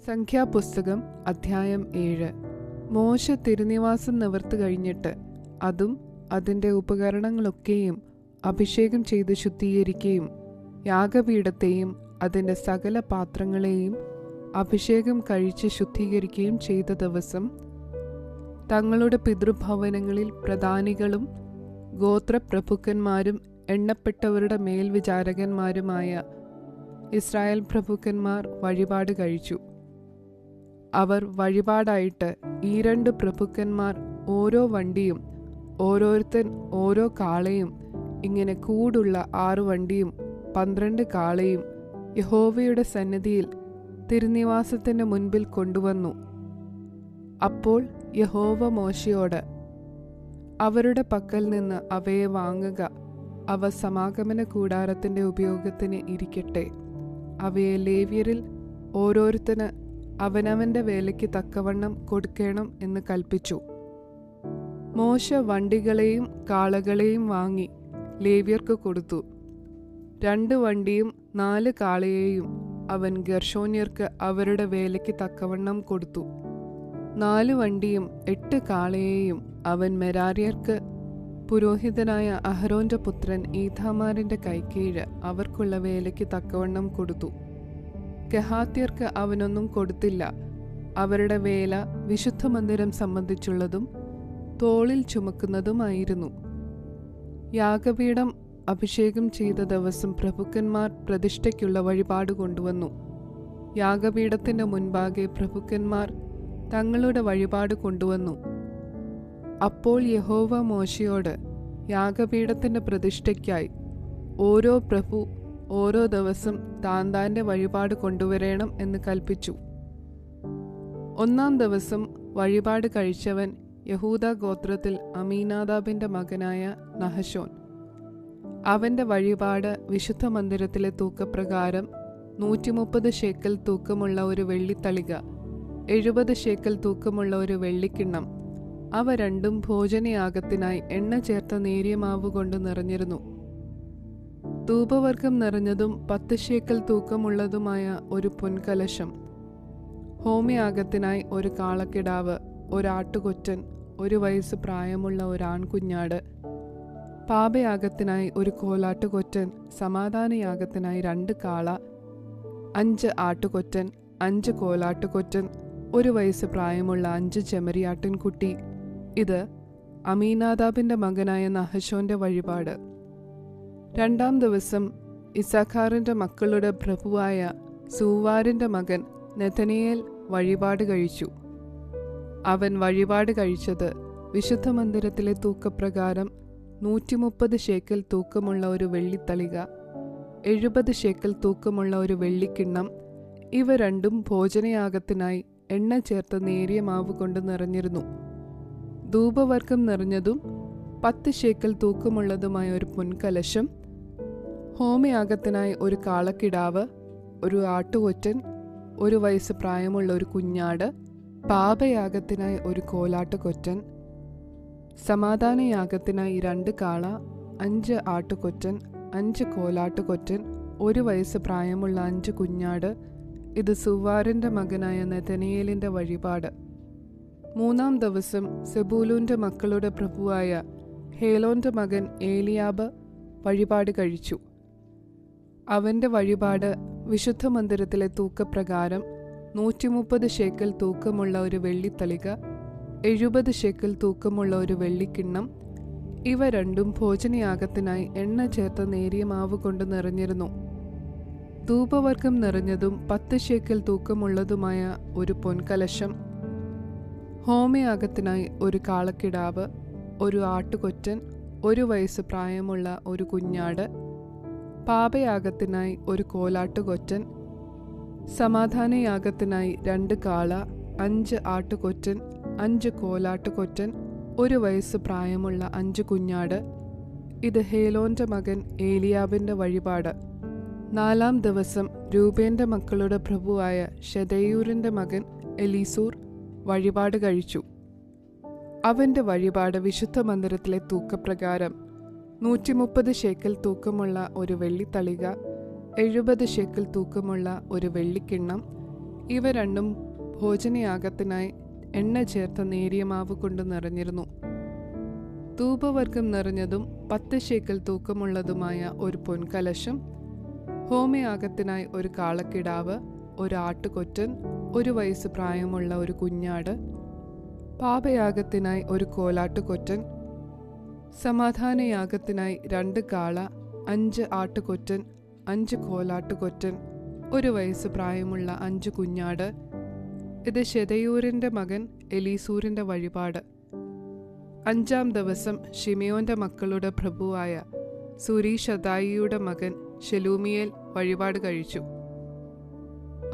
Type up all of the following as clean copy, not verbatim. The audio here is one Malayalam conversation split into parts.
സംഖ്യാപുസ്തകം അധ്യായം 7. മോശ തിരുനിവാസം നിവർത്ത് കഴിഞ്ഞിട്ട് അതും അതിൻ്റെ ഉപകരണങ്ങളൊക്കെയും അഭിഷേകം ചെയ്ത് ശുദ്ധീകരിക്കുകയും യാഗപീഠത്തെയും അതിൻ്റെ സകല പാത്രങ്ങളെയും അഭിഷേകം കഴിച്ച് ശുദ്ധീകരിക്കുകയും ചെയ്ത ദിവസം തങ്ങളുടെ പിതൃഭവനങ്ങളിൽ പ്രധാനികളും ഗോത്രപ്രഭുക്കന്മാരും എണ്ണപ്പെട്ടവരുടെ മേൽവിചാരകന്മാരുമായ ഇസ്രായേൽ പ്രഭുക്കന്മാർ വഴിപാട് കഴിച്ചു. അവർ വഴിപാടായിട്ട് ഈ 2 പ്രഭുക്കന്മാർ ഓരോ വണ്ടിയും ഓരോരുത്തൻ ഓരോ കാളയും ഇങ്ങനെ കൂടുള്ള 6 വണ്ടിയും 12 കാളയും യഹോവയുടെ സന്നിധിയിൽ തിരുനിവാസത്തിന് മുൻപിൽ കൊണ്ടുവന്നു. അപ്പോൾ യഹോവ മോശയോട്, അവരുടെ പക്കൽ നിന്ന് അവയെ വാങ്ങുക, അവ സമാഗമന കൂടാരത്തിൻ്റെ ഉപയോഗത്തിന് ഇരിക്കട്ടെ. അവയെ ലേവ്യരിൽ ഓരോരുത്തന് അവനവൻ്റെ വേലയ്ക്ക് തക്കവണ്ണം കൊടുക്കണം എന്ന് കൽപ്പിച്ചു. മോശ വണ്ടികളെയും കാളകളെയും വാങ്ങി ലേവ്യർക്ക് കൊടുത്തു. 2 വണ്ടിയും 4 കാളയെയും അവൻ ഗെർശോന്യർക്ക് അവരുടെ വേലയ്ക്ക് തക്കവണ്ണം കൊടുത്തു. 4 വണ്ടിയും 8 കാളയെയും അവൻ മെരാര്യർക്ക് പുരോഹിതനായ അഹരോന്റെ പുത്രൻ ഈഥാമാരിന്റെ കൈക്കീഴ് അവർക്കുള്ള വേലയ്ക്ക് തക്കവണ്ണം കൊടുത്തു. കെഹാത്യർക്ക് അവനൊന്നും കൊടുത്തില്ല. അവരുടെ വേല വിശുദ്ധ മന്ദിരം സംബന്ധിച്ചുള്ളതും തോളിൽ ചുമക്കുന്നതുമായിരുന്നു. യാഗപീഠം അഭിഷേകം ചെയ്ത ദിവസം പ്രഭുക്കന്മാർ പ്രതിഷ്ഠയ്ക്കുള്ള വഴിപാട് കൊണ്ടുവന്നു. യാഗപീഠത്തിന് മുൻപാകെ പ്രഭുക്കന്മാർ തങ്ങളുടെ വഴിപാട് കൊണ്ടുവന്നു. അപ്പോൾ യഹോവ മോശയോട്, യാഗപീഠത്തിന്റെ പ്രതിഷ്ഠയ്ക്കായി ഓരോ പ്രഭു ഓരോ ദിവസം താൻ്റെ വഴിപാട് കൊണ്ടുവരണം എന്ന് കൽപ്പിച്ചു. 1-ാം ദിവസം വഴിപാട് കഴിച്ചവൻ യഹൂദാ ഗോത്രത്തിൽ അമീനാദാബിന്റെ മകനായ നഹശോൻ. അവന്റെ വഴിപാട് വിശുദ്ധ മന്ദിരത്തിലെ തൂക്കപ്രകാരം 130 ശേക്കൽ തൂക്കമുള്ള ഒരു വെള്ളിത്തളിക, 70 ശേക്കൽ തൂക്കമുള്ള ഒരു വെള്ളിക്കിണ്ണം. അവ 2 ഭോജനയാഗത്തിനായി എണ്ണ ചേർത്ത നേരിയ മാവ് കൊണ്ട് നിറഞ്ഞിരുന്നു. ധൂപവർഗം നിറഞ്ഞതും 10 ശേക്കൽ തൂക്കമുള്ളതുമായ ഒരു പൊൻകലശം. ഹോമയാഗത്തിനായി ഒരു കാളക്കിടാവ്, ഒരു ആട്ടുകൊറ്റൻ, 1 വയസ്സ് പ്രായമുള്ള ഒരു ആൺകുഞ്ഞാട്. പാപയാഗത്തിനായി ഒരു കോലാട്ടുകൊറ്റൻ, സമാധാനയാഗത്തിനായി 2 കാള, 5 ആട്ടുകൊറ്റൻ, 5 കോലാട്ടുകൊറ്റൻ, 1 വയസ്സ് പ്രായമുള്ള 5 ചെമ്മരിയാട്ടിൻകുട്ടി. ഇത് അമീനാദാബിന്റെ മകനായ നഹശോന്റെ വഴിപാട്. 2-ാം ദിവസം ഇസ്സാഖാറിന്റെ മക്കളുടെ പ്രഭുവായ സൂവാരിന്റെ മകൻ നെഥനയേൽ വഴിപാട് കഴിച്ചു. അവൻ വഴിപാട് കഴിച്ചത് വിശുദ്ധ മന്ദിരത്തിലെ തൂക്കപ്രകാരം 130 ശേക്കൽ തൂക്കമുള്ള ഒരു വെള്ളിത്തളിക, 70 ശേക്കൽ തൂക്കമുള്ള ഒരു വെള്ളിക്കിണ്ണം. ഇവ 2 ഭോജനയാഗത്തിനായി എണ്ണ ചേർത്ത നേരിയ മാവ് കൊണ്ട് നിറഞ്ഞിരുന്നു. ധൂപവർഗം നിറഞ്ഞതും 10 ശേക്കൽ തൂക്കമുള്ളതുമായ ഒരു പൊൻകലശം. ഹോമയാഗത്തിനായി ഒരു കാളക്കിടാവ്, ഒരു ആട്ടുകൊറ്റൻ, 1 വയസ്സ് പ്രായമുള്ള ഒരു കുഞ്ഞാട്. പാപയാഗത്തിനായി ഒരു കോലാട്ടുകൊറ്റൻ. സമാധാനയാഗത്തിനായി 2 കാള, 5 ആട്ടുകൊറ്റൻ, 5 കോലാട്ടുകൊറ്റൻ, 1 വയസ്സ് പ്രായമുള്ള 5 കുഞ്ഞാട്. ഇത് സുവാറിന്റെ മകനായ നെഥനയേലിന്റെ വഴിപാട്. 3-ാം ദിവസം സെബൂലൂന്റെ മക്കളുടെ പ്രഭുവായ ഹേലോന്റെ മകൻ ഏലിയാബ് വഴിപാട് കഴിച്ചു. അവന്റെ വഴിപാട് വിശുദ്ധ മന്ദിരത്തിലെ തൂക്കപ്രകാരം 130 ശേക്കൽ തൂക്കമുള്ള ഒരു വെള്ളിത്തളിക, 70 ശേക്കൽ തൂക്കമുള്ള ഒരു വെള്ളിക്കിണ്ണം. ഇവ 2 ഭോജനയാഗത്തിനായി എണ്ണ ചേർത്ത നേരിയ മാവ് കൊണ്ട് നിറഞ്ഞിരുന്നു. ധൂപവർഗം നിറഞ്ഞതും 10 ശേക്കൽ തൂക്കമുള്ളതുമായ ഒരു പൊൻകലശം. ഹോമയാഗത്തിനായി ഒരു കാളക്കിടാവ്, ഒരു ആട്ടുകൊറ്റൻ, 1 വയസ്സ് പ്രായമുള്ള ഒരു കുഞ്ഞാട്. പാപയാഗത്തിനായി ഒരു കോലാട്ടുകൊറ്റൻ. സമാധാനയാഗത്തിനായി 2 കാള, 5 ആട്ടുകൊറ്റൻ, 5 കോലാട്ടുകൊറ്റൻ, 1 വയസ്സ് പ്രായമുള്ള 5 കുഞ്ഞാട്. ഇത് ഹേലോന്റെ മകൻ ഏലിയാബിന്റെ വഴിപാട്. 4-ാം ദിവസം രൂബേന്റെ മക്കളുടെ പ്രഭുവായ ശെദേയൂരിന്റെ മകൻ എലീസൂർ വഴിപാട് കഴിച്ചു. അവന്റെ വഴിപാട് വിശുദ്ധ മന്ദിരത്തിലെ തൂക്കപ്രകാരം 130 ശേക്കൽ തൂക്കമുള്ള ഒരു വെള്ളിത്തളിക, 70 ശേക്കൽ തൂക്കമുള്ള ഒരു വെള്ളിക്കിണ്ണം. ഇവ രണ്ടും ഭോജനയാഗത്തിനായി എണ്ണ ചേർത്ത നേരിയ മാവ് കൊണ്ട് നിറഞ്ഞിരുന്നു. ധൂപവർഗം നിറഞ്ഞതും 10 ശേക്കൽ തൂക്കമുള്ളതുമായ ഒരു പൊൻകലശം, ഹോമയാഗത്തിനായി ഒരു കാളക്കിടാവ്, ഒരു ആട്ടുകൊറ്റൻ, 1 വയസ്സ് പ്രായമുള്ള ഒരു കുഞ്ഞാട്, പാപയാഗത്തിനായി ഒരു കോലാട്ടുകൊറ്റൻ, സമാധാനയാഗത്തിനായി 2 കാള, 5 ആട്ടുകൊറ്റൻ, 5 കോലാട്ടുകൊറ്റൻ, 1 വയസ്സ് പ്രായമുള്ള 5 കുഞ്ഞാട്. ഇത് ശെദയൂരിന്റെ മകൻ എലീസൂരിന്റെ വഴിപാട്. 5-ാം ദിവസം ശിമയോന്റെ മക്കളുടെ പ്രഭുവായ സൂരീഷദായിയുടെ മകൻ ശെലൂമിയേൽ വഴിപാട് കഴിച്ചു.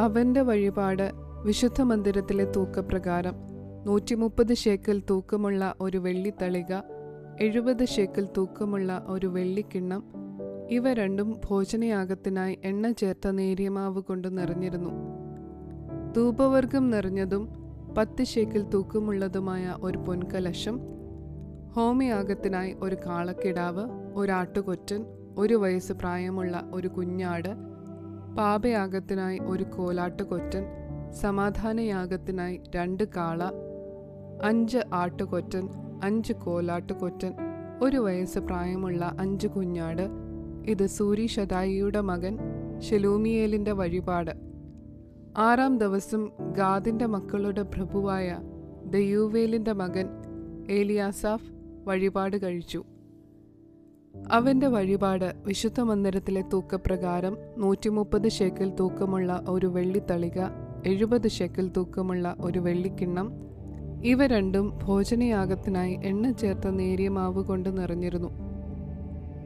അവന്റെ വഴിപാട് വിശുദ്ധ മന്ദിരത്തിലെ തൂക്കപ്രകാരം 130 ശേക്കൽ തൂക്കമുള്ള ഒരു വെള്ളിത്തളിക, 70 ശേക്കൽ തൂക്കമുള്ള ഒരു വെള്ളിക്കിണ്ണം, ഇവ രണ്ടും ഭോജനയാഗത്തിനായി എണ്ണ ചേർത്ത നേരിയ മാവ് കൊണ്ട് നിറഞ്ഞിരുന്നു. ധൂപവർഗം നിറഞ്ഞതും 10 ശേക്കൽ തൂക്കമുള്ളതുമായ ഒരു പൊൻകലശം, ഹോമയാഗത്തിനായി ഒരു കാളക്കിടാവ്, ഒരു ആട്ടുകൊറ്റൻ, 1 വയസ്സ് പ്രായമുള്ള ഒരു കുഞ്ഞാട്, പാപയാഗത്തിനായി ഒരു കോലാട്ടുകൊറ്റൻ, സമാധാനയാഗത്തിനായി 2 കാള, 5 ആട്ടുകൊറ്റൻ, 5 കോലാട്ടുകൊറ്റൻ, 1 വയസ്സ് പ്രായമുള്ള 5 കുഞ്ഞാട്. ഇത് സൂരീഷദായിയുടെ മകൻ ശെലൂമിയേലിന്റെ വഴിപാട്. 6-ാം ദിവസം ഗാദിന്റെ മക്കളുടെ പ്രഭുവായ ദെയൂവേലിന്റെ മകൻ ഏലിയാസാഫ് വഴിപാട് കഴിച്ചു. അവന്റെ വഴിപാട് വിശുദ്ധ മന്ദിരത്തിലെ തൂക്കപ്രകാരം 130 ശേക്കൽ തൂക്കമുള്ള ഒരു വെള്ളിത്തളിക, 70 ശേക്കൽ തൂക്കമുള്ള ഒരു വെള്ളിക്കിണ്ണം, ഇവ രണ്ടും ഭോജനയാഗത്തിനായി എണ്ണ ചേർത്ത നേരിയ മാവ് കൊണ്ട് നിറഞ്ഞിരുന്നു.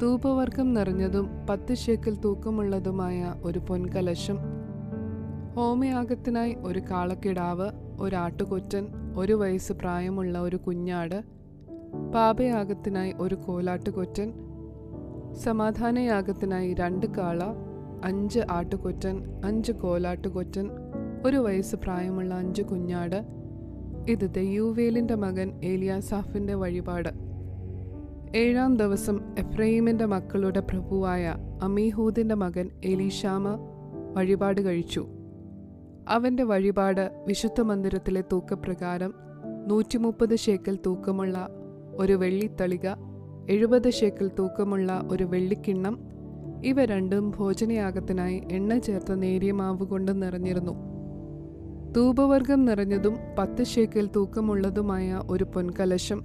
ധൂപവർഗം നിറഞ്ഞതും 10 ശേക്കൽ തൂക്കമുള്ളതുമായ ഒരു പൊൻകലശം, ഹോമയാഗത്തിനായി ഒരു കാളക്കിടാവ്, ഒരു ആട്ടുകൊറ്റൻ, 1 വയസ്സ് പ്രായമുള്ള ഒരു കുഞ്ഞാട്, പാപയാഗത്തിനായി ഒരു കോലാട്ടുകൊറ്റൻ, സമാധാനയാഗത്തിനായി 2 കാള, 5 ആട്ടുകൊറ്റൻ, 5 കോലാട്ടുകൊറ്റൻ, 1 വയസ്സ് പ്രായമുള്ള 5 കുഞ്ഞാട്. ഇത് ദെയൂവേലിന്റെ മകൻ ഏലിയാസാഫിന്റെ വഴിപാട്. 7-ാം ദിവസം എഫ്രൈമിന്റെ മക്കളുടെ പ്രഭുവായ അമീഹൂദിന്റെ മകൻ എലീഷാമ വഴിപാട് കഴിച്ചു. അവന്റെ വഴിപാട് വിശുദ്ധ മന്ദിരത്തിലെ തൂക്കപ്രകാരം 130 ശേക്കൽ തൂക്കമുള്ള ഒരു വെള്ളിത്തളിക, 70 ശേക്കൽ തൂക്കമുള്ള ഒരു വെള്ളിക്കിണ്ണം, ഇവ രണ്ടും ഭോജനയാഗത്തിനായി എണ്ണ ചേർത്ത നേരിയ മാവ് കൊണ്ട് നിറഞ്ഞിരുന്നു. ധൂപവർഗം നിറഞ്ഞതും 10 ശേക്കൽ തൂക്കമുള്ളതുമായ ഒരു പൊൻകലശം,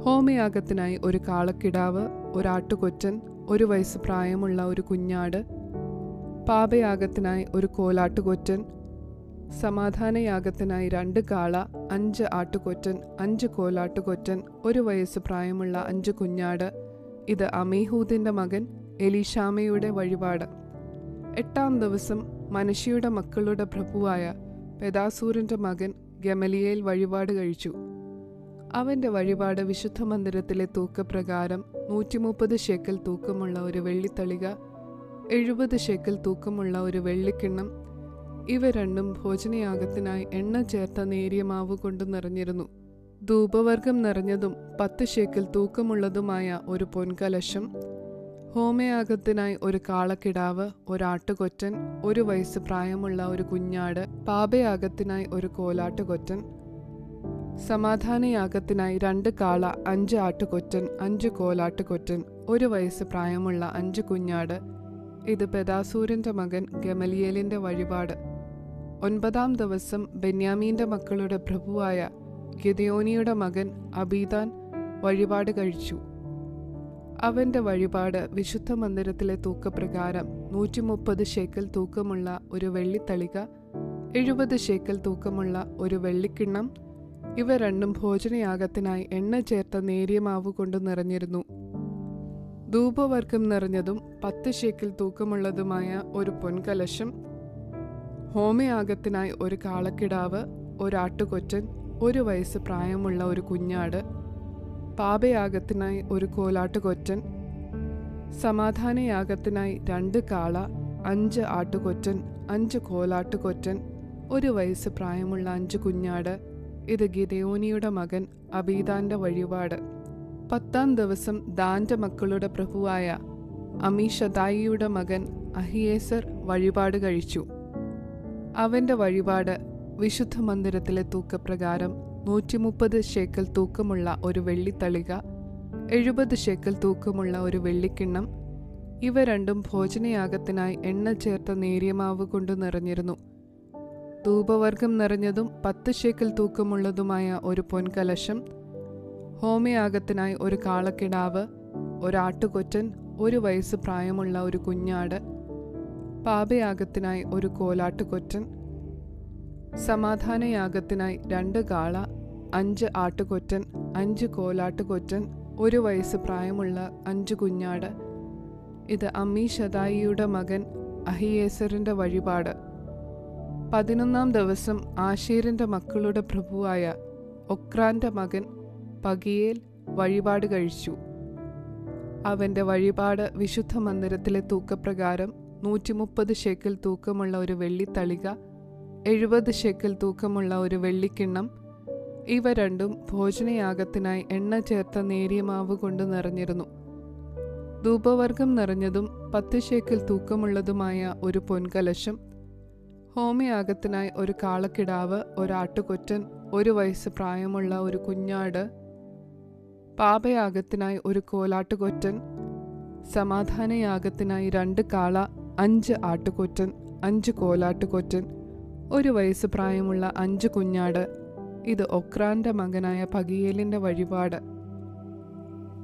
ഹോമയാഗത്തിനായി ഒരു കാളക്കിടാവ്, ഒരു ആട്ടുകൊറ്റൻ, 1 വയസ്സ് പ്രായമുള്ള ഒരു കുഞ്ഞാട്, പാപയാഗത്തിനായി ഒരു കോലാട്ടുകൊറ്റൻ, സമാധാനയാഗത്തിനായി 2 കാള, 5 ആട്ടുകൊറ്റൻ, 5 കോലാട്ടുകൊറ്റൻ, 1 വയസ്സ് പ്രായമുള്ള 5 കുഞ്ഞാട്. ഇത് അമീഹൂദിന്റെ മകൻ എലീഷാമയുടെ വഴിപാട്. 8-ാം ദിവസം മനശ്ശെയുടെ മക്കളുടെ പ്രഭുവായ പെദാസൂരിന്റെ മകൻ ഗമലിയേൽ വഴിപാട് കഴിച്ചു. അവന്റെ വഴിപാട് വിശുദ്ധ മന്ദിരത്തിലെ തൂക്കപ്രകാരം 130 ശേക്കൽ തൂക്കമുള്ള ഒരു വെള്ളിത്തളിക, 70 ശേക്കൽ തൂക്കമുള്ള ഒരു വെള്ളിക്കിണ്ണം, ഇവ രണ്ടും ഭോജനയാഗത്തിനായി എണ്ണ ചേർത്ത നേരിയ മാവ് കൊണ്ട് നിറഞ്ഞിരുന്നു. ധൂപവർഗം നിറഞ്ഞതും 10 ശേക്കൽ തൂക്കമുള്ളതുമായ ഒരു പൊൻകലശം, ഹോമയാഗത്തിനായി ഒരു കാളക്കിടാവ്, ഒരു ആട്ടുകൊറ്റൻ, 1 വയസ്സ് പ്രായമുള്ള ഒരു കുഞ്ഞാട്, പാപയാഗത്തിനായി ഒരു കോലാട്ടുകൊറ്റൻ, സമാധാനയാഗത്തിനായി 2 കാള, 5 ആട്ടുകൊറ്റൻ, 5 കോലാട്ടുകൊറ്റൻ, 1 വയസ്സ് പ്രായമുള്ള 5 കുഞ്ഞാട്. ഇത് പെദാസൂരിന്റെ മകൻ ഗമലിയേലിന്റെ വഴിപാട്. 9-ാം ദിവസം ബെന്യാമീന്റെ മക്കളുടെ പ്രഭുവായ ഗിദെയോനിയുടെ മകൻ അബീദാൻ വഴിപാട് കഴിച്ചു. അവന്റെ വഴിപാട് വിശുദ്ധ മന്ദിരത്തിലെ തൂക്കപ്രകാരം 130 ശേക്കൽ തൂക്കമുള്ള ഒരു വെള്ളിത്തളിക, 70 ശേക്കൽ തൂക്കമുള്ള ഒരു വെള്ളിക്കിണ്ണം, ഇവ രണ്ടും ഭോജനയാഗത്തിനായി എണ്ണ ചേർത്ത നേരിയ മാവ് കൊണ്ട് നിറഞ്ഞിരുന്നു. ധൂപവർഗം നിറഞ്ഞതും 10 ശേക്കൽ തൂക്കമുള്ളതുമായ ഒരു പൊൻകലശം, ഹോമയാഗത്തിനായി ഒരു കാളക്കിടാവ്, ഒരു ആട്ടുകൊറ്റൻ, 1 വയസ്സ് പ്രായമുള്ള ഒരു കുഞ്ഞാട്, പാപയാഗത്തിനായി ഒരു കോലാട്ടുകൊറ്റൻ, സമാധാനയാഗത്തിനായി 2 കാള, 5 ആട്ടുകൊറ്റൻ, 5 കോലാട്ടുകൊറ്റൻ, 1 വയസ്സ് പ്രായമുള്ള 5 കുഞ്ഞാട്. ഇത് ഗിദെയോനിയുടെ മകൻ അബീദാന്റെ വഴിപാട്. 10-ാം ദിവസം ദാന്റെ മക്കളുടെ പ്രഭുവായ അമീഷദായിയുടെ മകൻ അഹിയേസർ വഴിപാട് കഴിച്ചു. അവന്റെ വഴിപാട് വിശുദ്ധ മന്ദിരത്തിലെ തൂക്കപ്രകാരം 130 ശേക്കൽ തൂക്കമുള്ള ഒരു വെള്ളിത്തളിക, 70 ശേക്കൽ തൂക്കമുള്ള ഒരു വെള്ളിക്കിണ്ണം. ഇവ രണ്ടും ഭോജനയാഗത്തിനായി എണ്ണ ചേർത്ത നേരിയ മാവ് കൊണ്ട് നിറഞ്ഞിരുന്നു. ധൂപവർഗം നിറഞ്ഞതും 10 ശേക്കൽ തൂക്കമുള്ളതുമായ ഒരു പൊൻകലശം, ഹോമയാഗത്തിനായി ഒരു കാളക്കിടാവ്, ഒരാട്ടുകൊറ്റൻ, 1 വയസ്സ് പ്രായമുള്ള ഒരു കുഞ്ഞാട്, പാപയാഗത്തിനായി ഒരു കോലാട്ടുകൊറ്റൻ, സമാധാനയാഗത്തിനായി 2 കാള, 5 ആട്ടുകൊറ്റൻ, 5 കോലാട്ടുകൊറ്റൻ, 1 വയസ്സ് പ്രായമുള്ള 5 കുഞ്ഞാട്. ഇത് അമ്മീഷദായിയുടെ മകൻ അഹിയേസറിന്റെ വഴിപാട്. 11-ാം ദിവസം ആശേരിന്റെ മക്കളുടെ പ്രഭുവായ ഒക്രാന്റെ മകൻ പഗിയേൽ വഴിപാട് കഴിച്ചു. അവന്റെ വഴിപാട് വിശുദ്ധ മന്ദിരത്തിലെ തൂക്കപ്രകാരം 130 ശേക്കൽ തൂക്കമുള്ള ഒരു വെള്ളിത്തളിക, 70 ശേക്കൽ തൂക്കമുള്ള ഒരു വെള്ളിക്കിണ്ണം. ഇവ രണ്ടും ഭോജനയാഗത്തിനായി എണ്ണ ചേർത്ത നേരിയ മാവ് കൊണ്ട് നിറഞ്ഞിരുന്നു. ധൂപവർഗം നിറഞ്ഞതും 10 ശേക്കൽ തൂക്കമുള്ളതുമായ ഒരു പൊൻകലശം, ഹോമയാഗത്തിനായി ഒരു കാളക്കിടാവ്, ഒരാട്ടുകൊറ്റൻ, 1 വയസ്സ് പ്രായമുള്ള ഒരു കുഞ്ഞാട്, പാപയാഗത്തിനായി ഒരു കോലാട്ടുകൊറ്റൻ, സമാധാനയാഗത്തിനായി 2 കാള, 5 ആട്ടുകൊറ്റൻ, 5 കോലാട്ടുകൊറ്റൻ, 1 വയസ്സ് പ്രായമുള്ള 5 കുഞ്ഞാട്. ഇത് ഒക്രാന്റെ മകനായ പഗിയേലിന്റെ വഴിപാട്.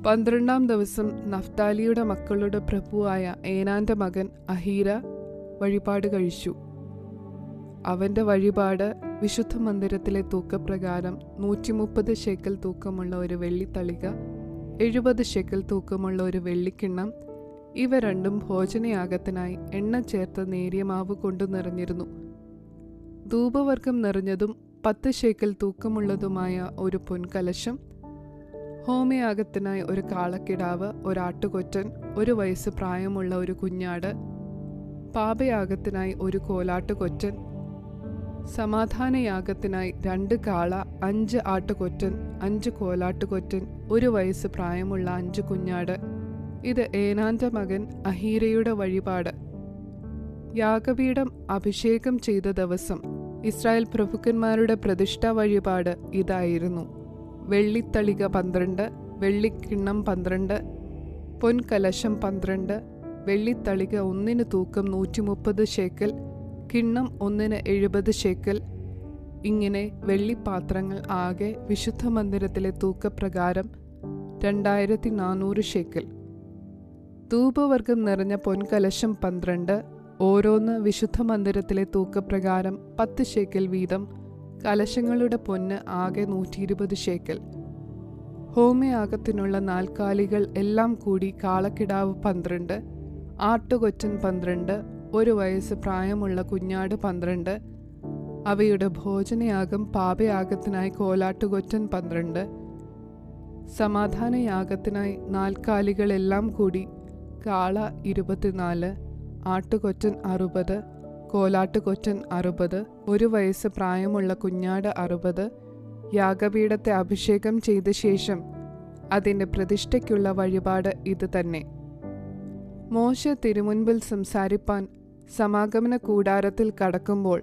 12-ാം ദിവസം നഫ്താലിയുടെ മക്കളുടെ പ്രഭുവായ ഏനാന്റെ മകൻ അഹീര വഴിപാട് കഴിച്ചു. അവന്റെ വഴിപാട് വിശുദ്ധ മന്ദിരത്തിലെ തൂക്കപ്രകാരം 130 ശേക്കൽ തൂക്കമുള്ള ഒരു വെള്ളിത്തളിക, 70 ശേക്കൽ തൂക്കമുള്ള ഒരു വെള്ളിക്കിണ്ണം. ഇവ രണ്ടും ഭോജനയാഗത്തിനായി എണ്ണ ചേർത്ത നേരിയ മാവ് കൊണ്ട് നിറഞ്ഞിരുന്നു. ധൂപവർഗം നിറഞ്ഞതും 10 ശേക്കൽ തൂക്കമുള്ളതുമായ ഒരു പൊൻകലശം, ഹോമയാഗത്തിനായി ഒരു കാളക്കിടാവ്, ഒരാട്ടുകൊറ്റൻ, 1 വയസ്സ് പ്രായമുള്ള ഒരു കുഞ്ഞാട്, പാപയാഗത്തിനായി ഒരു കോലാട്ടുകൊറ്റൻ, സമാധാനയാഗത്തിനായി 2 കാള, 5 ആട്ടുകൊറ്റൻ, 5 കോലാട്ടുകൊറ്റൻ, 1 വയസ്സ് പ്രായമുള്ള 5 കുഞ്ഞാട്. ഇത് ഏനാന്റെ മകൻ അഹീരയുടെ വഴിപാട്. യാഗപീഠം അഭിഷേകം ചെയ്ത ദിവസം ഇസ്രായേൽ പ്രഭുക്കന്മാരുടെ പ്രതിഷ്ഠാ വഴിപാട് ഇതായിരുന്നു: വെള്ളിത്തളിക 12, വെള്ളിക്കിണ്ണം 12, പൊൻകലശം 12, വെള്ളിത്തളിക ഒന്നിന് തൂക്കം 130 ശേക്കൽ, കിണ്ണം ഒന്നിന് 70 ശേക്കൽ. ഇങ്ങനെ വെള്ളിപ്പാത്രങ്ങൾ ആകെ വിശുദ്ധ മന്ദിരത്തിലെ തൂക്കപ്രകാരം 2400 ശേക്കൽ. ധൂപവർഗം നിറഞ്ഞ പൊൻകലശം 12, ഓരോന്ന് വിശുദ്ധ മന്ദിരത്തിലെ തൂക്കപ്രകാരം 10 ശേക്കൽ വീതം. കലശങ്ങളുടെ പൊന്ന് ആകെ 120 ശേക്കൽ. ഹോമയാഗത്തിനുള്ള 4 കാലികൾ എല്ലാം കൂടി കാളക്കിടാവ് 12, ആട്ടുകൊറ്റൻ 12, 1 വയസ്സ് പ്രായമുള്ള കുഞ്ഞാട് 12. അവയുടെ ഭോജനയാഗം പാപയാഗത്തിനായി കോലാട്ടുകൊറ്റൻ 12, സമാധാനയാഗത്തിനായി 4 കാലികളെല്ലാം കൂടി കാള 24, ആട്ടുകൊറ്റൻ 60, കോലാട്ടുകൊറ്റൻ 60, 1 വയസ്സ് പ്രായമുള്ള കുഞ്ഞാട് 60. യാഗപീഠത്തെ അഭിഷേകം ചെയ്ത ശേഷം അതിൻ്റെ പ്രതിഷ്ഠയ്ക്കുള്ള വഴിപാട് ഇത് തന്നെ. മോശെ തിരുമുൻപിൽ സംസാരിപ്പാൻ സമാഗമന കൂടാരത്തിൽ കടക്കുമ്പോൾ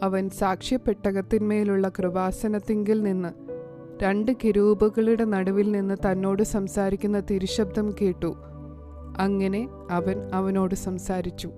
അവൻ സാക്ഷ്യപ്പെട്ടകത്തിന്മേലുള്ള കൃപാസനത്തിങ്കിൽ നിന്ന് 2 കെരൂബുകളുടെ നടുവിൽ നിന്ന് തന്നോട് സംസാരിക്കുന്ന തിരുശബ്ദം കേട്ടു. അങ്ങനെ അവൻ അവനോട് സംസാരിച്ചു.